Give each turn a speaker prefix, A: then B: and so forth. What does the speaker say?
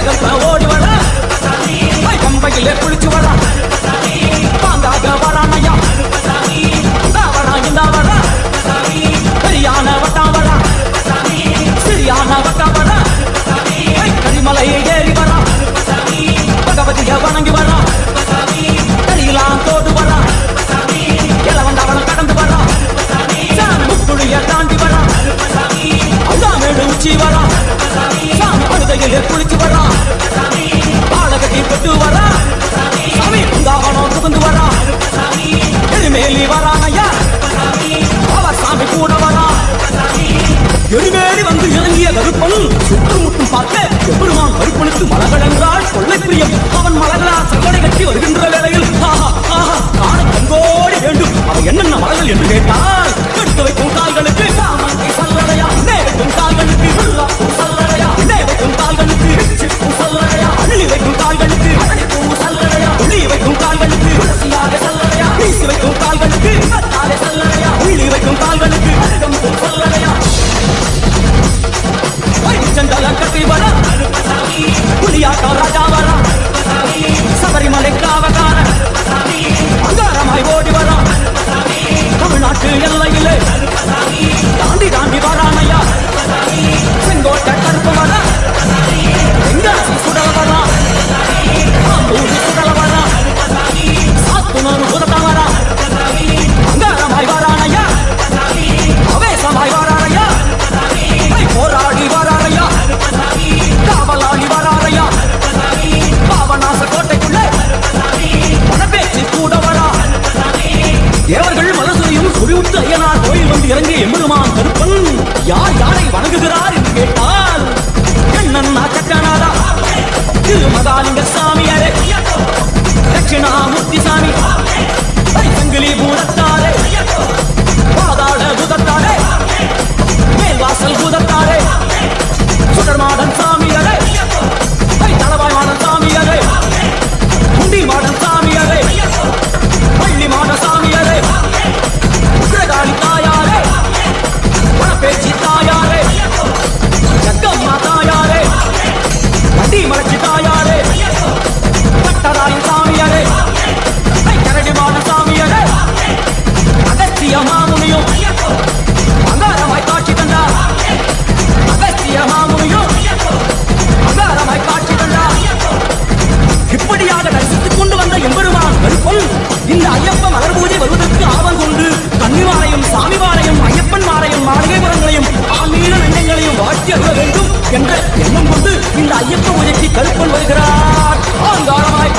A: ஓடி வர பம்பையிலே குளிச்சு வர பாங்காக வரானையா வரா இந்த வர பெரியான வட்டா வர சிறியான வட்டா வர கரிமலையை ஏறி வர பகவதிய வணங்கி வர கரியெல்லாம் தோடு வர இளவண்டவனம் கடந்து வர சாமி முத்துளிய தாண்டி வர அல்லாமேடு உச்சி வர சாமி படுகையிலே குளிச்சு வர பாலகட்டி கொட்டு வர சாமி குந்தாவனம் புகுந்து வர எருமேலி வரானையா அவர் சாமி கூட வர எருமேலி வந்து இறங்கிய கருப்பன் சுற்றுமுட்டும் பார்க்க எப்பெருமான் கருப்பனுக்கு மலர்கள் என்றால் கொள்ளை பிரியம் அவன் மலர்களால் சங்கடை கட்டி வருகின்ற வேளையில் காண கண்கோடி வேண்டும் அவை என்னென்ன மலர்கள் என்று கேட்டால் எடுத்து வைக்கும் கால்களுக்கு சாமந்தி சல்லடையா வைக்கும் கால்களுக்கு சல்லடையா வைக்கும் கால்களுக்கு சல்லடையா அள்ளி வைக்கும் கால்களுக்கு சல்லடையா உள்ளி வைக்கும் கால்களுக்கு சல்லடையா வீசி வைக்கும் கால்களுக்கு சல்லடையா உள்ளி வைக்கும் கால்களுக்கு சல்லடையா சந்தலம் கட்டி வர புலியாட்டோ ராஜா வர சபரிமலை காவகார அங்காரமாய் ஓடி வர தமிழ்நாட்டு எல்லையிலே தாண்டி தாண்டி வரானையா செங்கோட்டை கருப்பு வர எங்காசி சுடல வர ஆம்பூரி சுடல வர சாத்துனூர் உதட்ட வர அங்காரமாய் வரானையா அவேசமாய் வரானையா போராடி வராரையா காவலாளி வராரையா பாவநாச கோட்டைக்குள்ளே மனப்பேச்சு கூட வரா தேவர்கள் மலசுரையும் சுரிவுட்டு ஐயனார் கோயில் வந்து இறங்கிய எம்பெருமான் கருப்பன் யார் யாரை வணங்குகிறார் என்று கேட்டால் என்னன்னா சக்கனாரா திருமகாலிங்க சாமியாரே தட்சிணாமூர்த்தி சாமி சங்கிலி பூதத்தாரே பாதாள பூதத்தாரே மேல்வாசல் பூதத்தாரே சுடர்மாடன் சாமியாரே தளவாய் மாடன் சாமியாரே குண்டி மாடன் சாமியாரே பள்ளி மாட சாமியாரே உக்ரகாளி தாயாரே வனப்பேச்சி தாயாரே ஜக்கம்மா தாயாரே வண்டி மலர்ச்சி தாயாரே பட்டராயின் சாமியாரே கரடி மாட சாமியாரே அகத்திய மாமுனியும் அங்காரமாய் காட்சி தந்தார் அகத்திய மாமுனியும் அங்காரமாய் காட்சி தந்தார் இப்படியாக தரிசித்துக் கொண்டு வந்த எம்பெருமான் கருப்பன் இந்த ஐயப்ப மலர் பூஜை வருவதற்கு ஆவல் கொண்டு கன்னிமாரையும் சாமிமாரையும் ஐயப்பன் மாரையும் மாளிகைபுரங்களையும் ஆன்மீக நெஞ்சங்களையும் வாழ்த்தி அருள வேண்டும் என்ற எண்ணம் கொண்டு இந்த ஐயப்ப பூஜைக்கு கருப்பன் வருகிறார். அங்காரமாய்